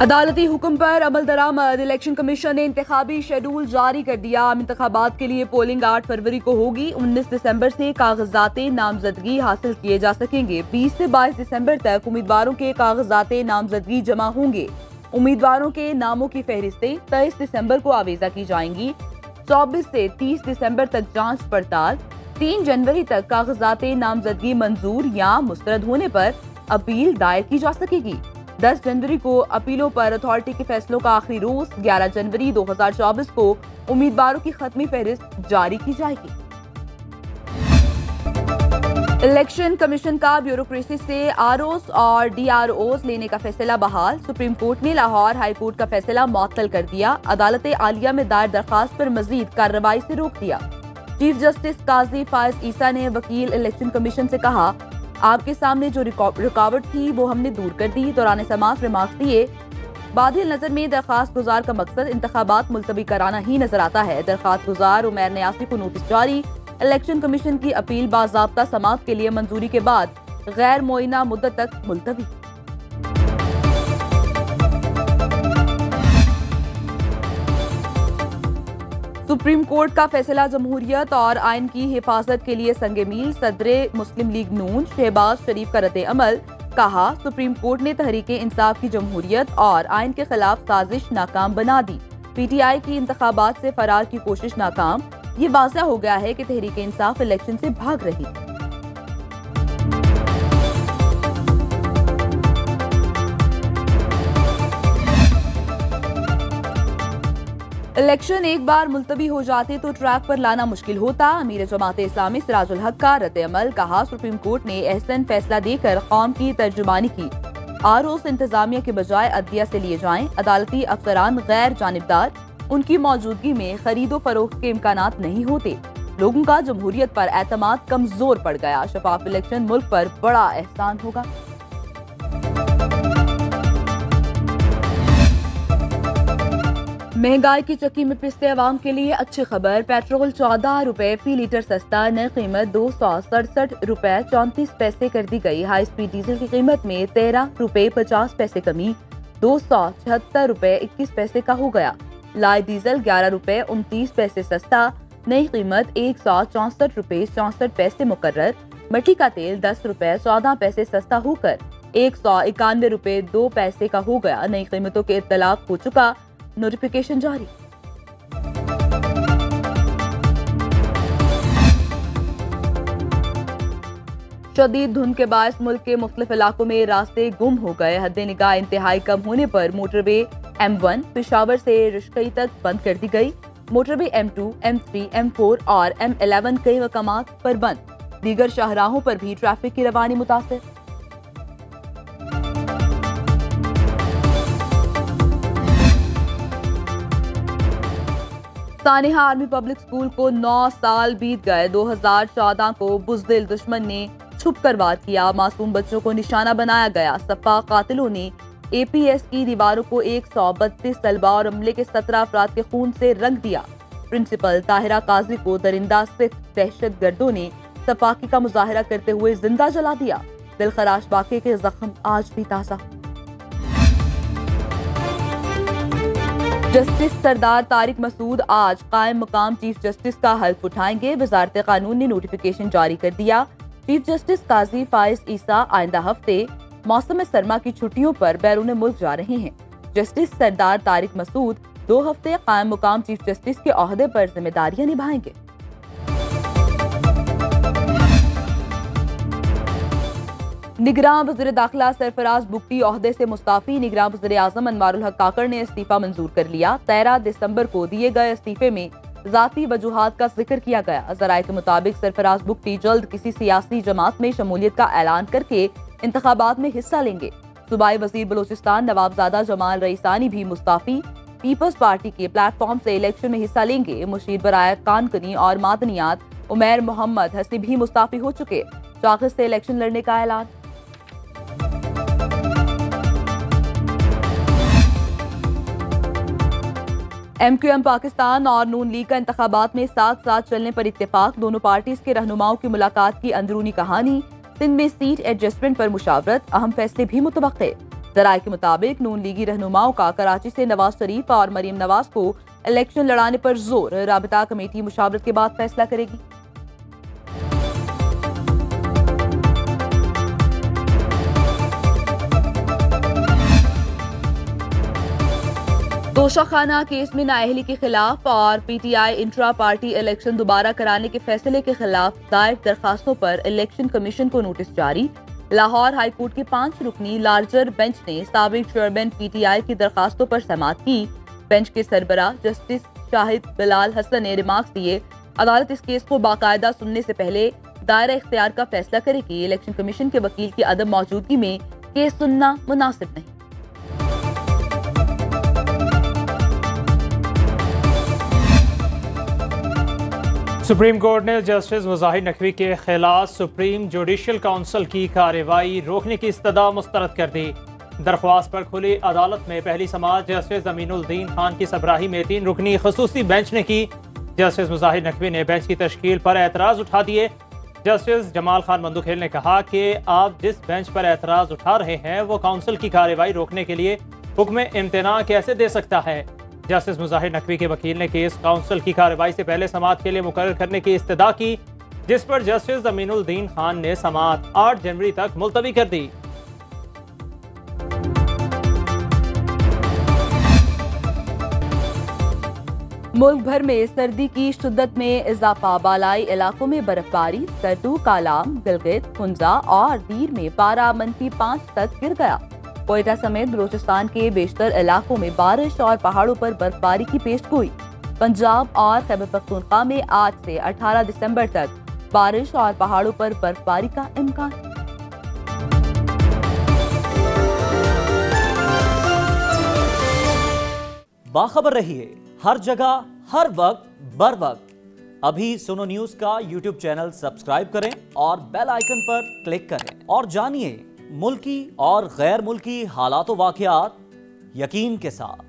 अदालती हुक्म पर अमल दरामद। इलेक्शन कमीशन ने इंतखाबी शेड्यूल जारी कर दिया। आम इंतखाबात के लिए पोलिंग 8 फरवरी को होगी। 19 दिसंबर से कागजात नामजदगी हासिल किए जा सकेंगे। 20 से 22 दिसंबर तक उम्मीदवारों के कागजात नामजदगी जमा होंगे। उम्मीदवारों के नामों की फहरिस्तें 23 दिसंबर को आवेजा की जाएंगी। 24 से 30 दिसंबर तक जांच पड़ताल। 3 जनवरी तक कागजात नामजदगी मंजूर या मुस्तरद होने पर अपील दायर की जा सकेगी। 10 जनवरी को अपीलों पर अथॉरिटी के फैसलों का आखिरी रोज। 11 जनवरी 2024 को उम्मीदवारों की खत्मी फहरिस्त जारी की जाएगी। इलेक्शन कमीशन का ब्यूरोक्रेसी से आरओस और डीआरओस लेने का फैसला बहाल। सुप्रीम कोर्ट ने लाहौर हाई कोर्ट का फैसला मुअत्तल कर दिया। अदालत आलिया में दायर दरखास्त पर मजीद कार्रवाई से रोक दिया। चीफ जस्टिस काजी फायज ईसा ने वकील इलेक्शन कमीशन से कहा, आपके सामने जो रुकावट थी वो हमने दूर कर दी। दौरान समाअत रिमार्क्स दिए। बादिल नजर में दरखास्त गुजार का मकसद इंतखाबात मुलतवी कराना ही नजर आता है। दरखास्त गुजार उमैर न्यासी को नोटिस जारी। इलेक्शन कमीशन की अपील बाज़ाब्ता समाअत के लिए मंजूरी के बाद गैर मुअय्यना मुद्दत तक मुलतवी। सुप्रीम कोर्ट का फैसला जमहूरियत और आइन की हिफाजत के लिए संगे मील। सदरे मुस्लिम लीग नून शहबाज शरीफ का रद्द अमल। कहा, सुप्रीम कोर्ट ने तहरीक इंसाफ की जमहूरियत और आइन के खिलाफ साजिश नाकाम बना दी। पीटीआई की इंतखाबात से फरार की कोशिश नाकाम। ये वाज़ह हो गया है कि तहरीक इंसाफ इलेक्शन से भाग रही। इलेक्शन एक बार मुलतवी हो जाते तो ट्रैक पर लाना मुश्किल होता। अमीर जमात इस्लामी सिराजुल हक का रद्द अमल। कहा, सुप्रीम कोर्ट ने एहसन फैसला देकर कौम की तर्जुमानी की। आरओस इंतजामिया के बजाय अदलिया से लिए जाएं। अदालती अफसरान गैर जानिबदार। उनकी मौजूदगी में खरीदो फरोख्त के इम्कानात नहीं होते। लोगों का जमहूरियत पर एतमाद कमजोर पड़ गया। शफाफ इलेक्शन मुल्क पर बड़ा एहसान होगा। महंगाई की चक्की में पिसते अवाम के लिए अच्छी खबर। पेट्रोल 14 रुपए फी लीटर सस्ता। नई कीमत 267 रुपए 34 पैसे कर दी गई। हाई स्पीड डीजल की कीमत में 13 रुपए 50 पैसे कमी। 276 रुपए 21 पैसे का हो गया। लाइट डीजल 11 रुपए 29 पैसे सस्ता। नई कीमत 164 रुपए 64 पैसे मुकर्रर। मट्टी का तेल 10 रुपए 14 पैसे सस्ता होकर 191 रुपए 2 पैसे का हो गया। नई कीमतों के इत्तलाक हो चुका। नोटिफिकेशन जारी। शदीद धुंध के बायस मुल्क के मुख्तलिफ इलाकों में रास्ते गुम हो गए। हद निगाह इंतहाई कम होने पर मोटरवे M1 पेशावर से रिश्कई तक बंद कर दी गई। मोटरवे M2, M3, M4 और M11 कई मकामात पर बंद। दीगर शाहराहों पर भी ट्रैफिक की रवानी मुतासिर। सानिहा आर्मी पब्लिक स्कूल को 9 साल बीत गए। 2014 को बुज़दिल दुश्मन ने छुप कर वार किया। मासूम बच्चों को निशाना बनाया गया। सपा कातिलों ने APS की दीवारों को 132 तलबा और अमले के 17 अफराद के खून से रंग दिया। प्रिंसिपल ताहिरा काजी को दरिंदा सिख दहशत गर्दों ने सफाकी का मुजाहरा करते हुए जिंदा जला दिया। दिलखराश वाक़े के जख्म आज भी ताज़ा। जस्टिस सरदार तारिक मसूद आज कायम मकाम चीफ जस्टिस का हल्फ उठाएंगे। वजारत कानून ने नोटिफिकेशन जारी कर दिया। चीफ जस्टिस काजी फायज ईसा आइंदा हफ्ते मौसम सरमा की छुट्टियों पर बैरून मुल्क जा रहे हैं। जस्टिस सरदार तारिक मसूद 2 हफ्ते कायम मुकाम चीफ जस्टिस के ओहदे पर जिम्मेदारियां निभाएंगे। निगरान वज़ीर दाखिला सरफराज बुगटी ओहदे से मुस्ताफी। निगरान वज़ीर आज़म अनवारुल हक काकड़ ने इस्तीफा मंजूर कर लिया। 13 दिसंबर को दिए गए इस्तीफे में ज़ाती वजूहात का जिक्र किया गया। ज़राए के मुताबिक सरफराज बुगटी जल्द किसी सियासी जमात में शमूलियत का ऐलान करके इंतखाबात में हिस्सा लेंगे। सूबाई वज़ीर बलोचिस्तान नवाबजादा जमाल रईसानी भी मुस्ताफी। पीपल्स पार्टी के प्लेटफॉर्म से इलेक्शन में हिस्सा लेंगे। मुशीर बराए कानकनी और मादनियात उमैर मोहम्मद हसी भी मुस्ताफी हो चुके। शाखिस से इलेक्शन लड़ने का ऐलान। MQM पाकिस्तान और नून लीग का इंतखाबात में साथ साथ चलने पर इत्तेफाक। दोनों पार्टीज के रहनुमाओं की मुलाकात की अंदरूनी कहानी। सिंध में सीट एडजस्टमेंट पर मुशावरत। अहम फैसले भी मुतवक्के। जराये के मुताबिक नून लीगी रहनुमाओं का कराची से नवाज शरीफ और मरीम नवाज को इलेक्शन लड़ाने पर जोर। राबिता कमेटी मुशावरत के बाद फैसला करेगी। तोशाखाना केस में नाअहली के खिलाफ और पीटीआई इंट्रा पार्टी इलेक्शन दोबारा कराने के फैसले के खिलाफ दायर दरखास्तों पर इलेक्शन कमीशन को नोटिस जारी। लाहौर हाई कोर्ट के 5 रुकनी लार्जर बेंच ने साबिक चेयरमैन पीटीआई की दरखास्तों पर समाअत की। बेंच के सरबराह जस्टिस शाहिद बिलाल हसन ने रिमार्क्स दिए। अदालत इस केस को बाकायदा सुनने से पहले दायरा इख्तियार का फैसला करेगी। इलेक्शन कमीशन के वकील की अदम मौजूदगी में केस सुनना मुनासिब नहीं। सुप्रीम कोर्ट ने जस्टिस मुजाहिर नकवी के खिलाफ सुप्रीम जुडिशल काउंसिल की कार्रवाई रोकने की इस्तदा मुस्तरद कर दी। दरख्वास्त पर खुली अदालत में पहली समाअत जस्टिस अमीनुद्दीन खान की सरबराही में 3 रुकनी खसूसी बेंच ने की। जस्टिस मुजाहिर नकवी ने बेंच की तश्कील पर एतराज उठा दिए। जस्टिस जमाल खान मंदुखेल ने कहा कि आप जिस बेंच पर एतराज उठा रहे हैं वो काउंसिल की कार्रवाई रोकने के लिए हुक्म इम्तना कैसे दे सकता है। जस्टिस मुजाहिर नकवी के वकील ने केस काउंसिल की कार्रवाई से पहले समाअत के लिए मुकर्रर करने की इस्तदा की, जिस पर जस्टिस अमीनुद्दीन खान ने समाअत 8 जनवरी तक मुलतवी कर दी। मुल्क भर में सर्दी की शिद्दत में इजाफा। बालाई इलाकों में बर्फबारी। सरदू, कालाम, गिलगित, हुंजा और दीर में पारा -5 तक गिर गया। कोयटा समेत बलूचिस्तान के बेशतर इलाकों में बारिश और पहाड़ों पर बर्फबारी की पेशगोई। पंजाब और खैबर पख्तूनख्वा में आज से 18 दिसंबर तक बारिश और पहाड़ों पर बर्फबारी का इम्कान। बाखबर रहिए हर जगह हर वक्त बर वक्त। अभी सुनो न्यूज का यूट्यूब चैनल सब्सक्राइब करें और बेल आइकन पर क्लिक करें और जानिए मुल्की और गैर मुल्की हालात व वाक़यात यकीन के साथ।